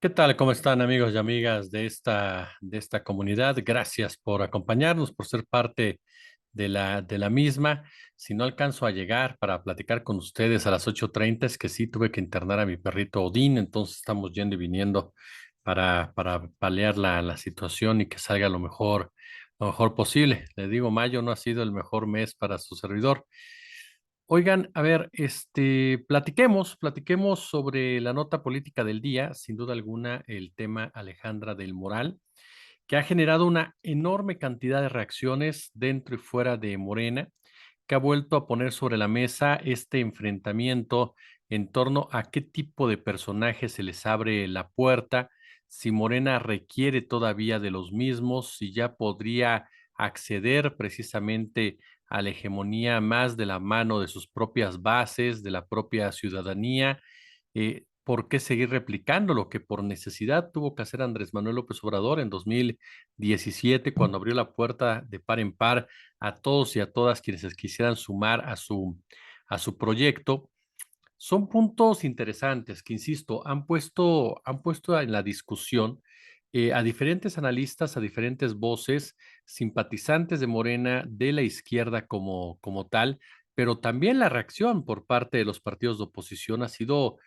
¿Qué tal? ¿Cómo están amigos y amigas de esta comunidad? Gracias por acompañarnos, por ser parte de la misma. Si no alcanzo a llegar para platicar con ustedes a las 8:30, es que sí tuve que internar a mi perrito Odín, entonces estamos yendo y viniendo para paliar la situación y que salga lo mejor posible. Le digo, mayo no ha sido el mejor mes para su servidor. Oigan, a ver, platiquemos sobre la nota política del día, sin duda alguna, el tema Alejandra del Moral, que ha generado una enorme cantidad de reacciones dentro y fuera de Morena, que ha vuelto a poner sobre la mesa este enfrentamiento en torno a qué tipo de personajes se les abre la puerta, si Morena requiere todavía de los mismos, si ya podría acceder precisamente a la hegemonía más de la mano de sus propias bases, de la propia ciudadanía. ¿Por qué seguir replicando lo que por necesidad tuvo que hacer Andrés Manuel López Obrador en 2017, cuando abrió la puerta de par en par a todos y a todas quienes se quisieran sumar a su proyecto? Son puntos interesantes que, insisto, han puesto en la discusión a diferentes analistas, a diferentes voces, simpatizantes de Morena, de la izquierda como tal, pero también la reacción por parte de los partidos de oposición ha sido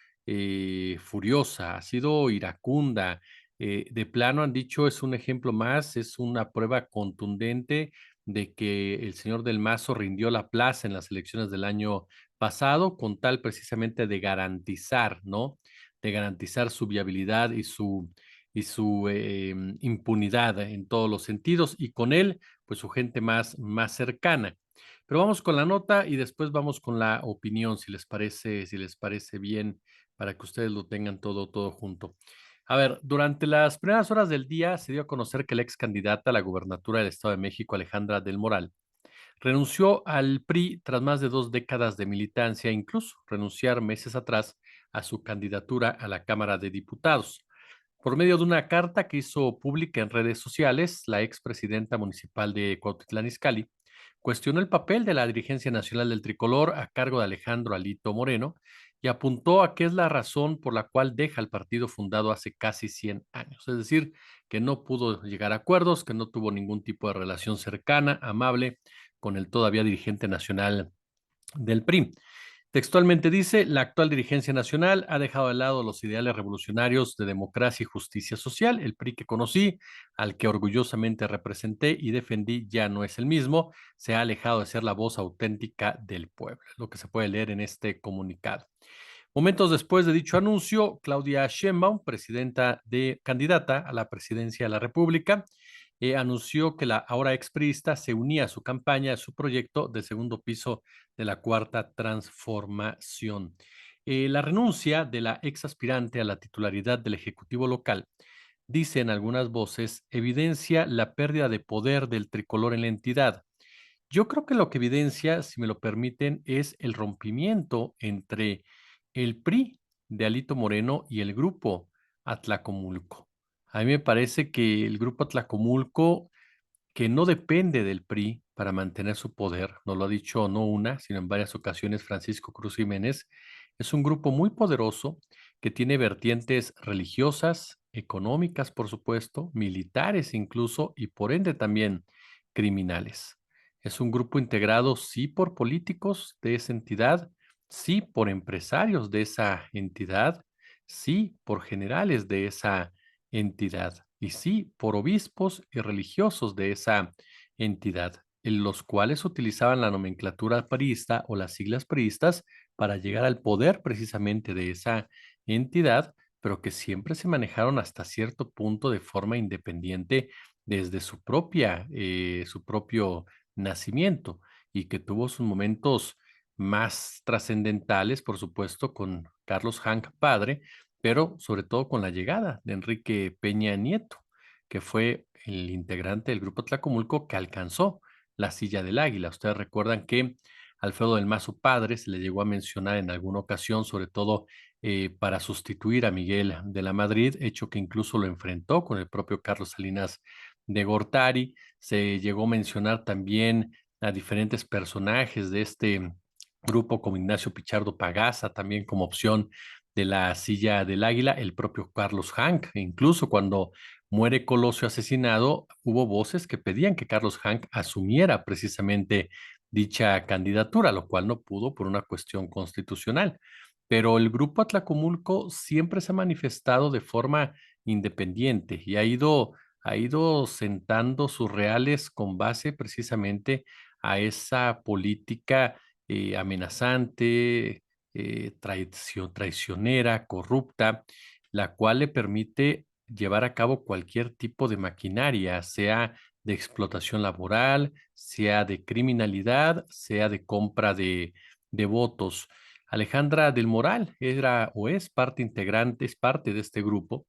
furiosa, ha sido iracunda. De plano han dicho, es un ejemplo más, es una prueba contundente de que el señor Del Mazo rindió la plaza en las elecciones del año pasado, con tal precisamente de garantizar, ¿no? De garantizar su viabilidad y su impunidad en todos los sentidos, y con él, pues su gente más cercana. Pero vamos con la nota y después vamos con la opinión, si les parece bien, para que ustedes lo tengan todo junto. A ver, durante las primeras horas del día se dio a conocer que la ex candidata a la gubernatura del Estado de México, Alejandra del Moral, renunció al PRI tras más de 2 décadas de militancia, e incluso renunciar meses atrás a su candidatura a la Cámara de Diputados. Por medio de una carta que hizo pública en redes sociales, la expresidenta municipal de Cuautitlán Izcalli cuestionó el papel de la dirigencia nacional del tricolor a cargo de Alejandro Alito Moreno y apuntó a que es la razón por la cual deja el partido fundado hace casi 100 años. Es decir, que no pudo llegar a acuerdos, que no tuvo ningún tipo de relación cercana, amable con el todavía dirigente nacional del PRI. Textualmente dice, la actual dirigencia nacional ha dejado de lado los ideales revolucionarios de democracia y justicia social. El PRI que conocí, al que orgullosamente representé y defendí, ya no es el mismo. Se ha alejado de ser la voz auténtica del pueblo, lo que se puede leer en este comunicado. Momentos después de dicho anuncio, Claudia Sheinbaum, candidata a la presidencia de la República, anunció que la ahora expriista se unía a su campaña, a su proyecto de segundo piso de la Cuarta Transformación. La renuncia de la ex aspirante a la titularidad del Ejecutivo local, dicen algunas voces, evidencia la pérdida de poder del tricolor en la entidad. Yo creo que lo que evidencia, si me lo permiten, es el rompimiento entre el PRI de Alito Moreno y el grupo Atlacomulco. A mí me parece que el grupo Atlacomulco, que no depende del PRI para mantener su poder, nos lo ha dicho no una, sino en varias ocasiones Francisco Cruz Jiménez, es un grupo muy poderoso que tiene vertientes religiosas, económicas, por supuesto, militares incluso, y por ende también criminales. Es un grupo integrado, sí, por políticos de esa entidad, sí, por empresarios de esa entidad, sí, por generales de esa entidad y sí, por obispos y religiosos de esa entidad, en los cuales utilizaban la nomenclatura priista o las siglas priistas para llegar al poder precisamente de esa entidad, pero que siempre se manejaron hasta cierto punto de forma independiente desde su propio nacimiento, y que tuvo sus momentos más trascendentales, por supuesto, con Carlos Hank padre, pero sobre todo con la llegada de Enrique Peña Nieto, que fue el integrante del Grupo Tlacomulco que alcanzó la silla del Águila. Ustedes recuerdan que Alfredo del Mazo padre se le llegó a mencionar en alguna ocasión, sobre todo para sustituir a Miguel de la Madrid, hecho que incluso lo enfrentó con el propio Carlos Salinas de Gortari. Se llegó a mencionar también a diferentes personajes de este grupo, como Ignacio Pichardo Pagasa, también como opción de la silla del Águila, el propio Carlos Hank. E incluso cuando muere Colosio asesinado, hubo voces que pedían que Carlos Hank asumiera precisamente dicha candidatura, lo cual no pudo por una cuestión constitucional. Pero el grupo Atlacomulco siempre se ha manifestado de forma independiente y ha ido sentando sus reales con base precisamente a esa política amenazante, traicionera, corrupta, la cual le permite llevar a cabo cualquier tipo de maquinaria, sea de explotación laboral, sea de criminalidad, sea de compra de votos. Alejandra del Moral era o es parte integrante, es parte de este grupo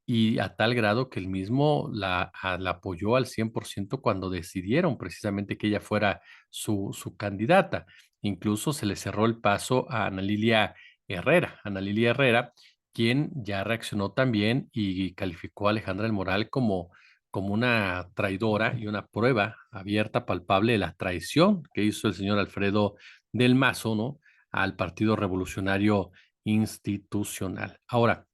y a tal grado que él mismo la apoyó al 100% cuando decidieron precisamente que ella fuera su candidata. Incluso se le cerró el paso a Ana Lilia Herrera, quien ya reaccionó también y calificó a Alejandra del Moral como una traidora y una prueba abierta, palpable de la traición que hizo el señor Alfredo del Mazo, ¿no? Al Partido Revolucionario Institucional. Ahora,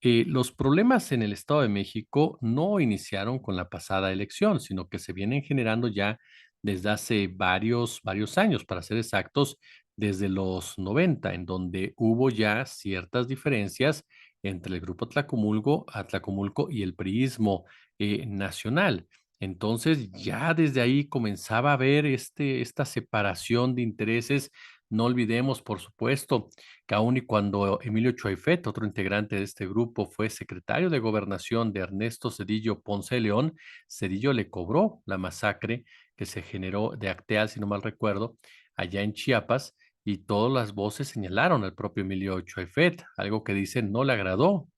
los problemas en el Estado de México no iniciaron con la pasada elección, sino que se vienen generando ya desde hace varios años, para ser exactos, desde los 90, en donde hubo ya ciertas diferencias entre el grupo Atlacomulco y el priismo nacional. Entonces, ya desde ahí comenzaba a haber esta separación de intereses. No olvidemos, por supuesto, que aun y cuando Emilio Choifet, otro integrante de este grupo, fue secretario de Gobernación de Ernesto Zedillo Ponce de León, Zedillo le cobró la masacre que se generó de Acteal, si no mal recuerdo, allá en Chiapas, y todas las voces señalaron al propio Emilio Choifet, algo que dicen no le agradó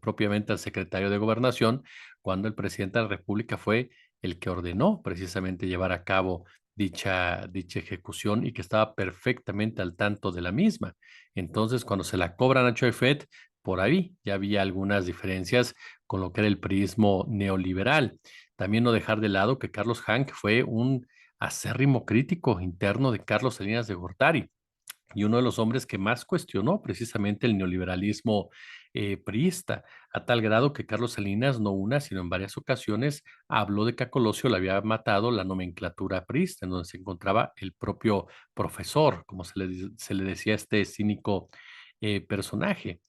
propiamente al secretario de Gobernación, cuando el presidente de la República fue el que ordenó precisamente llevar a cabo dicha ejecución y que estaba perfectamente al tanto de la misma. Entonces, cuando se la cobran a Choifet, por ahí ya había algunas diferencias con lo que era el priismo neoliberal. También no dejar de lado que Carlos Hank fue un acérrimo crítico interno de Carlos Salinas de Gortari y uno de los hombres que más cuestionó precisamente el neoliberalismo priista, a tal grado que Carlos Salinas no una, sino en varias ocasiones habló de que a Colosio le había matado la nomenclatura priista, en donde se encontraba el propio profesor, como se le decía a este cínico personaje.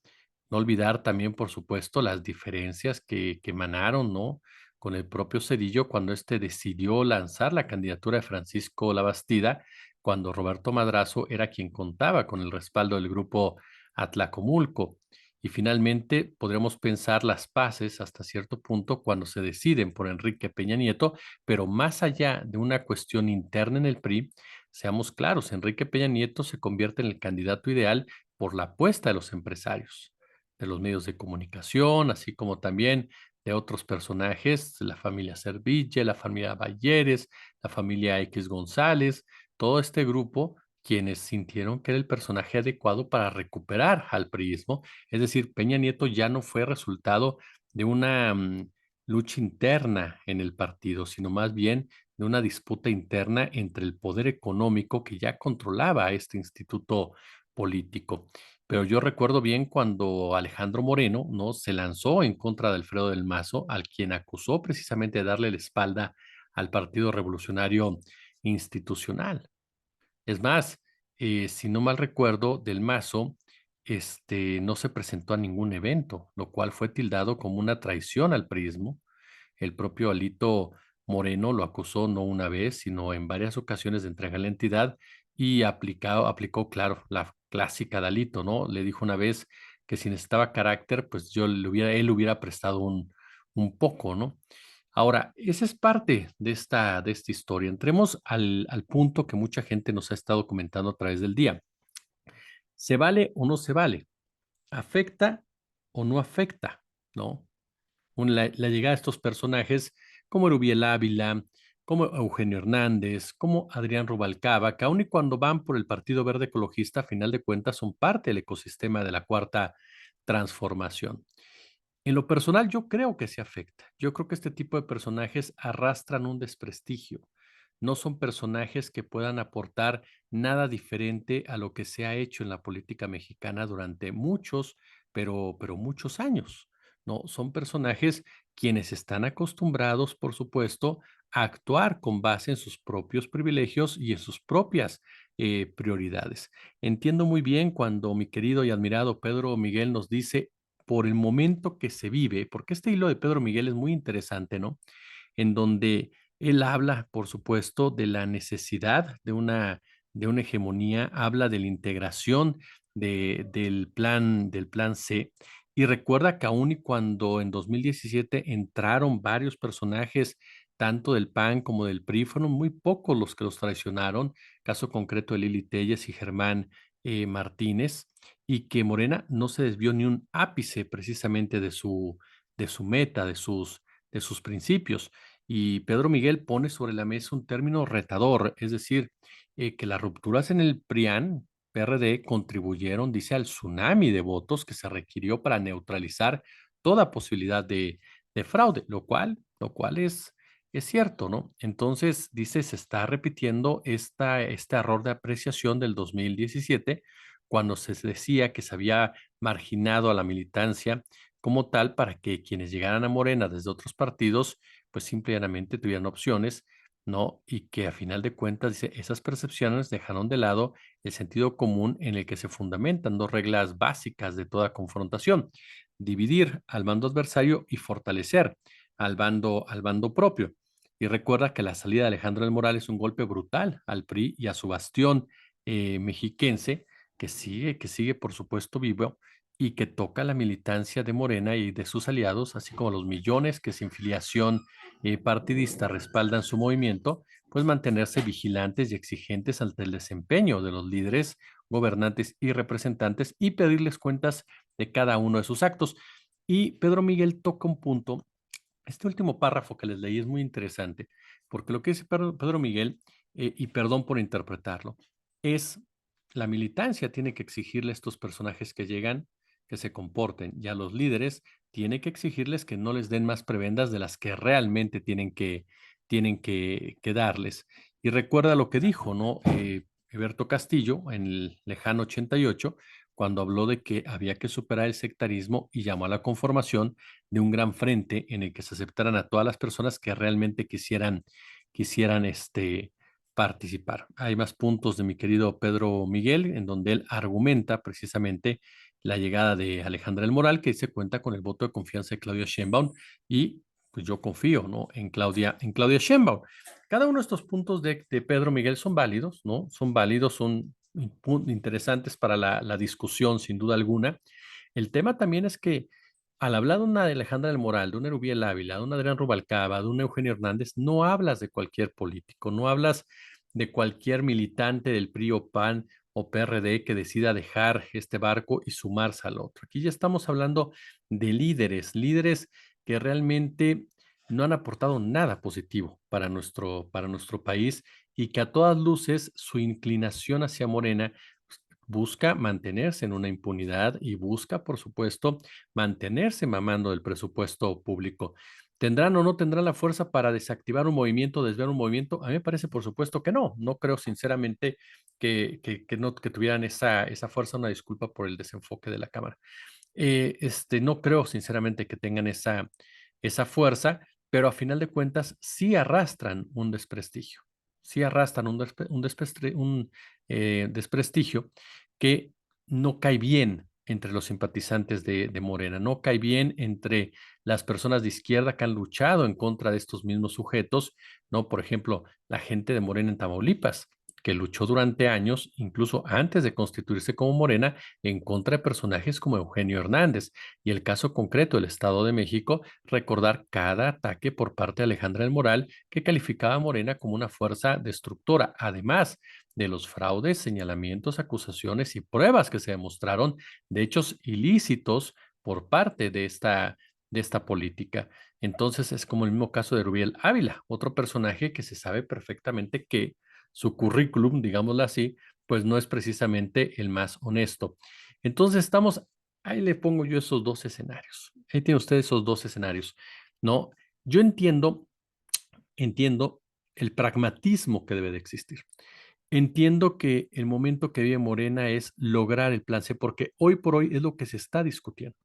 No olvidar también, por supuesto, las diferencias que emanaron, ¿no? Con el propio Cedillo cuando éste decidió lanzar la candidatura de Francisco Labastida, cuando Roberto Madrazo era quien contaba con el respaldo del grupo Atlacomulco. Y finalmente podremos pensar las paces hasta cierto punto cuando se deciden por Enrique Peña Nieto, pero más allá de una cuestión interna en el PRI, seamos claros, Enrique Peña Nieto se convierte en el candidato ideal por la apuesta de los empresarios, de los medios de comunicación, así como también de otros personajes, la familia Serville, la familia Balleres, la familia X González, todo este grupo quienes sintieron que era el personaje adecuado para recuperar al priismo. Es decir, Peña Nieto ya no fue resultado de una lucha interna en el partido, sino más bien de una disputa interna entre el poder económico que ya controlaba a este instituto político. Pero yo recuerdo bien cuando Alejandro Moreno, ¿no? Se lanzó en contra de Alfredo del Mazo, al quien acusó precisamente de darle la espalda al Partido Revolucionario Institucional. Es más, si no mal recuerdo, del Mazo, no se presentó a ningún evento, lo cual fue tildado como una traición al priismo. El propio Alito Moreno lo acusó no una vez, sino en varias ocasiones de entrega a la entidad y aplicó, claro, la clásica de Alito, ¿no? Le dijo una vez que si necesitaba carácter, pues él hubiera prestado un poco, ¿no? Ahora, esa es parte de esta historia. Entremos al punto que mucha gente nos ha estado comentando a través del día. ¿Se vale o no se vale? ¿Afecta o no afecta? ¿No? La llegada de estos personajes como Erubiel Ávila, como Eugenio Hernández, como Adrián Rubalcaba, que aun y cuando van por el Partido Verde Ecologista, a final de cuentas son parte del ecosistema de la Cuarta Transformación. En lo personal, yo creo que se afecta. Yo creo que este tipo de personajes arrastran un desprestigio. No son personajes que puedan aportar nada diferente a lo que se ha hecho en la política mexicana durante muchos, pero muchos años, ¿no? Son personajes quienes están acostumbrados, por supuesto, a actuar con base en sus propios privilegios y en sus propias prioridades. Entiendo muy bien cuando mi querido y admirado Pedro Miguel nos dice por el momento que se vive, porque este hilo de Pedro Miguel es muy interesante, ¿no? En donde él habla, por supuesto, de la necesidad de una hegemonía, habla de la integración del plan C, y recuerda que aún y cuando en 2017 entraron varios personajes, tanto del PAN como del PRI, fueron muy pocos los que los traicionaron, caso concreto de Lili Téllez y Germán Martínez, y que Morena no se desvió ni un ápice precisamente de su meta, de sus principios. Y Pedro Miguel pone sobre la mesa un término retador, es decir, que las rupturas en el PRIAN, PRD, contribuyeron, dice, al tsunami de votos que se requirió para neutralizar toda posibilidad de fraude, lo cual es cierto, ¿no? Entonces, dice, se está repitiendo este error de apreciación del 2017, cuando se decía que se había marginado a la militancia como tal para que quienes llegaran a Morena desde otros partidos, pues simple y llanamente tuvieran opciones, ¿no? Y que a final de cuentas, dice, esas percepciones dejaron de lado el sentido común en el que se fundamentan dos reglas básicas de toda confrontación: dividir al bando adversario y fortalecer al bando propio. Y recuerda que la salida de Alejandro del Moral es un golpe brutal al PRI y a su bastión mexiquense, que sigue, por supuesto, vivo y que toca la militancia de Morena y de sus aliados, así como los millones que sin filiación partidista respaldan su movimiento, pues mantenerse vigilantes y exigentes ante el desempeño de los líderes, gobernantes y representantes y pedirles cuentas de cada uno de sus actos. Y Pedro Miguel toca un punto, este último párrafo que les leí es muy interesante, porque lo que dice Pedro Miguel, y perdón por interpretarlo, es la militancia tiene que exigirle a estos personajes que llegan que se comporten, y a los líderes tiene que exigirles que no les den más prebendas de las que realmente que darles. Y recuerda lo que dijo, ¿no? Eberto Castillo en el lejano 88, cuando habló de que había que superar el sectarismo y llamó a la conformación de un gran frente en el que se aceptaran a todas las personas que realmente quisieran participar. Hay más puntos de mi querido Pedro Miguel, en donde él argumenta precisamente la llegada de Alejandra del Moral, que se cuenta con el voto de confianza de Claudia Sheinbaum, y pues yo confío, ¿no? En Claudia Sheinbaum. Cada uno de estos puntos de Pedro Miguel son válidos, ¿no? Son válidos, son interesantes para la discusión, sin duda alguna. El tema también es que al hablar de una de Alejandra del Moral, de una Erubiel Ávila, de un Adrián Rubalcaba, de un Eugenio Hernández, no hablas de cualquier político, no hablas de cualquier militante del PRI o PAN o PRD que decida dejar este barco y sumarse al otro. Aquí ya estamos hablando de líderes, líderes que realmente no han aportado nada positivo para nuestro país, y que a todas luces su inclinación hacia Morena busca mantenerse en una impunidad y busca, por supuesto, mantenerse mamando del presupuesto público. ¿Tendrán o no tendrán la fuerza para desactivar un movimiento, desviar un movimiento? A mí me parece, por supuesto, que no. No creo sinceramente que tuvieran esa fuerza. Una disculpa por el desenfoque de la cámara. No creo sinceramente que tengan esa fuerza, pero a final de cuentas sí arrastran un desprestigio, sí arrastran un desprestigio que no cae bien entre los simpatizantes de Morena, no cae bien entre las personas de izquierda que han luchado en contra de estos mismos sujetos, ¿no? Por ejemplo, la gente de Morena en Tamaulipas, que luchó durante años, incluso antes de constituirse como Morena, en contra de personajes como Eugenio Hernández. Y el caso concreto del Estado de México, recordar cada ataque por parte de Alejandra del Moral, que calificaba a Morena como una fuerza destructora, además de los fraudes, señalamientos, acusaciones y pruebas que se demostraron de hechos ilícitos por parte de esta política. Entonces es como el mismo caso de Rubiel Ávila, otro personaje que se sabe perfectamente que su currículum, digámoslo así, pues no es precisamente el más honesto. Entonces estamos, ahí le pongo yo esos dos escenarios. Ahí tiene usted esos dos escenarios, ¿no? Yo entiendo el pragmatismo que debe de existir. Entiendo que el momento que vive Morena es lograr el plan C, porque hoy por hoy es lo que se está discutiendo,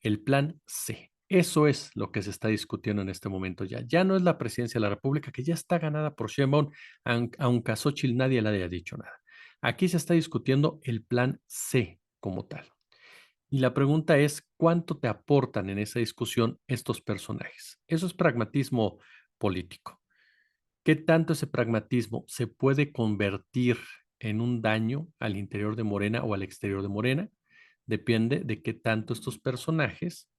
el plan C. Eso es lo que se está discutiendo en este momento ya. Ya no es la presidencia de la República, que ya está ganada por Sheinbaum, aunque a Xóchitl nadie le haya dicho nada. Aquí se está discutiendo el plan C como tal. Y la pregunta es, ¿cuánto te aportan en esa discusión estos personajes? Eso es pragmatismo político. ¿Qué tanto ese pragmatismo se puede convertir en un daño al interior de Morena o al exterior de Morena? Depende de qué tanto estos personajes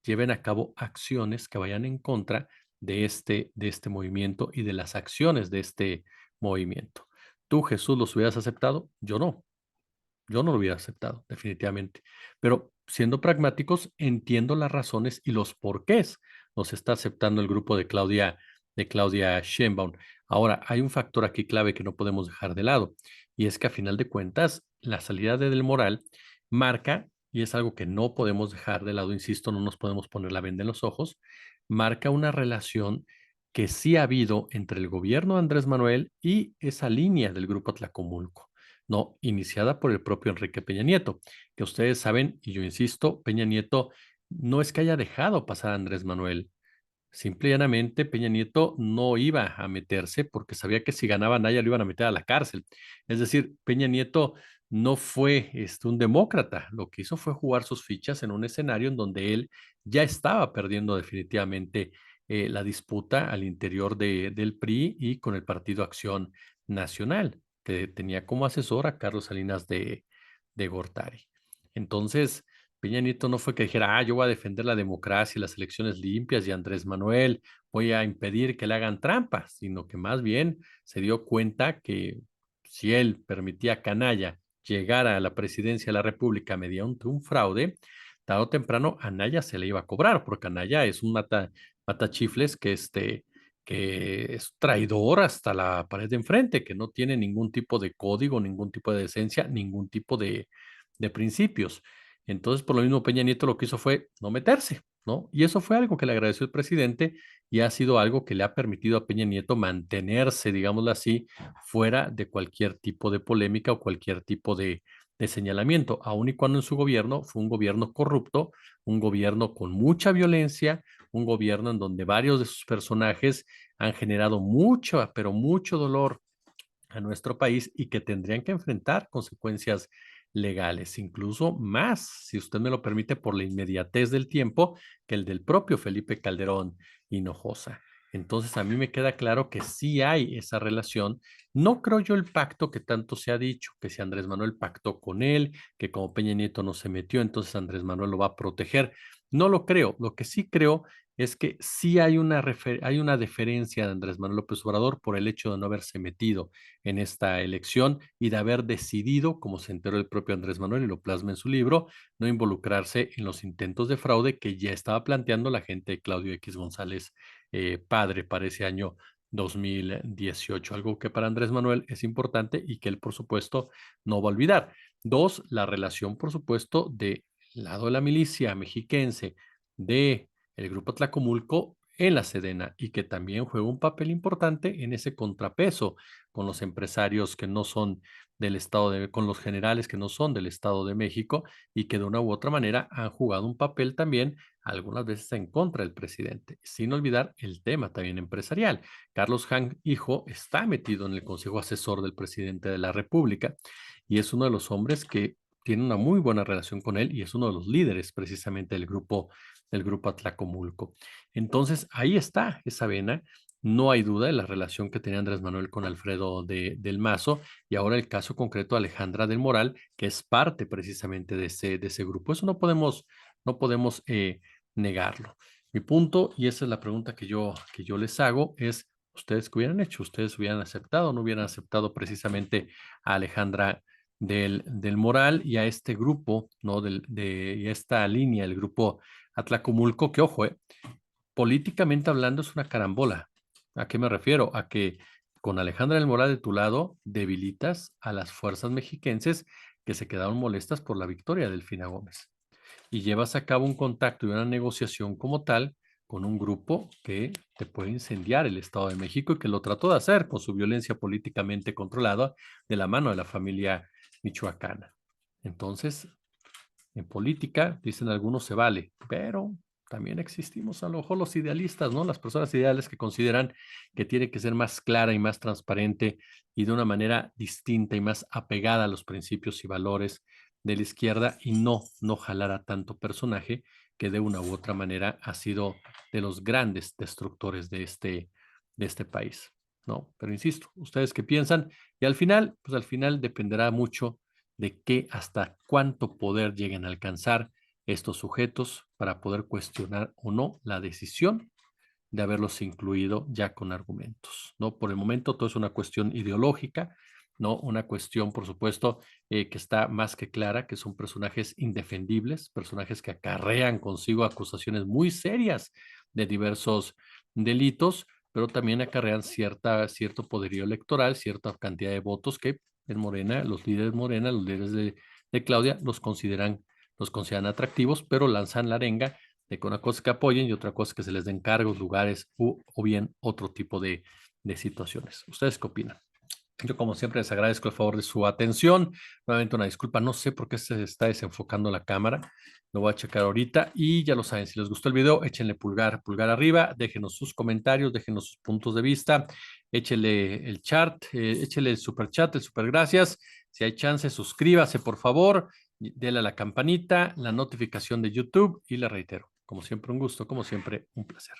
lleven a cabo acciones que vayan en contra de este movimiento y de las acciones de este movimiento. ¿Tú, Jesús, los hubieras aceptado? Yo no. Yo no lo hubiera aceptado, definitivamente. Pero siendo pragmáticos, entiendo las razones y los porqués nos está aceptando el grupo de Claudia Sheinbaum. Ahora, hay un factor aquí clave que no podemos dejar de lado, y es que a final de cuentas, la salida de Del Moral marca, y es algo que no podemos dejar de lado, insisto, no nos podemos poner la venda en los ojos, marca una relación que sí ha habido entre el gobierno de Andrés Manuel y esa línea del grupo Atlacomulco, no, iniciada por el propio Enrique Peña Nieto, que ustedes saben, y yo insisto, Peña Nieto no es que haya dejado pasar a Andrés Manuel, simple y llanamente Peña Nieto no iba a meterse porque sabía que si ganaba Naya lo iban a meter a la cárcel. Es decir, Peña Nieto no fue un demócrata, lo que hizo fue jugar sus fichas en un escenario en donde él ya estaba perdiendo definitivamente la disputa al interior del PRI y con el Partido Acción Nacional, que tenía como asesor a Carlos Salinas de Gortari. Entonces, Peña Nieto no fue que dijera, yo voy a defender la democracia y las elecciones limpias y Andrés Manuel, voy a impedir que le hagan trampas, sino que más bien se dio cuenta que si él permitía a Canalla llegar a la presidencia de la República mediante un fraude, tarde o temprano a Anaya se le iba a cobrar, porque Anaya es un matachifles que es traidor hasta la pared de enfrente, que no tiene ningún tipo de código, ningún tipo de decencia, ningún tipo de principios. Entonces, por lo mismo, Peña Nieto lo que hizo fue no meterse, ¿no? Y eso fue algo que le agradeció el presidente y ha sido algo que le ha permitido a Peña Nieto mantenerse, digámoslo así, fuera de cualquier tipo de polémica o cualquier tipo de señalamiento, aun y cuando en su gobierno fue un gobierno corrupto, un gobierno con mucha violencia, un gobierno en donde varios de sus personajes han generado mucho, pero mucho dolor a nuestro país y que tendrían que enfrentar consecuencias legales, incluso más, si usted me lo permite, por la inmediatez del tiempo que el del propio Felipe Calderón Hinojosa. Entonces, a mí me queda claro que sí hay esa relación. No creo yo el pacto que tanto se ha dicho, que si Andrés Manuel pactó con él, que como Peña Nieto no se metió, entonces Andrés Manuel lo va a proteger. No lo creo. Lo que sí creo es que sí hay una deferencia de Andrés Manuel López Obrador por el hecho de no haberse metido en esta elección y de haber decidido, como se enteró el propio Andrés Manuel y lo plasma en su libro, no involucrarse en los intentos de fraude que ya estaba planteando la gente de Claudio X González, padre, para ese año 2018, algo que para Andrés Manuel es importante y que él, por supuesto, no va a olvidar. Dos, la relación, por supuesto, del lado de la milicia mexiquense, de el grupo Tlacomulco en la Sedena y que también juega un papel importante en ese contrapeso con los empresarios que no son del estado con los generales que no son del Estado de México y que de una u otra manera han jugado un papel también algunas veces en contra del presidente, sin olvidar el tema también empresarial. Carlos Han, hijo, está metido en el Consejo Asesor del presidente de la República y es uno de los hombres que tiene una muy buena relación con él y es uno de los líderes precisamente del grupo Atlacomulco. Entonces, ahí está esa vena. No hay duda de la relación que tenía Andrés Manuel con Alfredo del Mazo y ahora el caso concreto de Alejandra del Moral, que es parte precisamente de ese grupo. Eso no podemos negarlo. Mi punto, y esa es la pregunta que yo les hago, es, ¿ustedes qué hubieran hecho? ¿Ustedes hubieran aceptado o no hubieran aceptado precisamente a Alejandra del Moral y a este grupo, ¿no? Y esta línea, el grupo Atlacomulco, que ojo, políticamente hablando es una carambola. ¿A qué me refiero? A que con Alejandra del Moral de tu lado debilitas a las fuerzas mexiquenses que se quedaron molestas por la victoria de Delfina Gómez y llevas a cabo un contacto y una negociación como tal con un grupo que te puede incendiar el Estado de México y que lo trató de hacer con su violencia políticamente controlada de la mano de la familia michoacana. Entonces, en política, dicen algunos, se vale, pero también existimos a lo mejor los idealistas, ¿no? Las personas ideales que consideran que tiene que ser más clara y más transparente y de una manera distinta y más apegada a los principios y valores de la izquierda y no jalar a tanto personaje que de una u otra manera ha sido de los grandes destructores de este país, ¿no? Pero insisto, ¿ustedes qué piensan? Y al final, pues al final dependerá mucho de qué hasta cuánto poder lleguen a alcanzar estos sujetos para poder cuestionar o no la decisión de haberlos incluido ya con argumentos, ¿no? Por el momento todo es una cuestión ideológica, ¿no? Una cuestión, por supuesto, que está más que clara, que son personajes indefendibles, personajes que acarrean consigo acusaciones muy serias de diversos delitos, pero también acarrean cierto poderío electoral, cierta cantidad de votos que en Morena, los líderes Morena, los líderes de Claudia, los consideran atractivos, pero lanzan la arenga de que una cosa es que apoyen y otra cosa es que se les den cargos, lugares o bien otro tipo de situaciones. ¿Ustedes qué opinan? Yo, como siempre, les agradezco el favor de su atención. Nuevamente una disculpa, no sé por qué se está desenfocando la cámara. Lo voy a checar ahorita y ya lo saben, si les gustó el video, échenle pulgar arriba, déjenos sus comentarios, déjenos sus puntos de vista, échenle el chat, échenle el super chat, el super gracias. Si hay chance, suscríbase, por favor, déle a la campanita, la notificación de YouTube y le reitero, como siempre, un gusto, como siempre, un placer.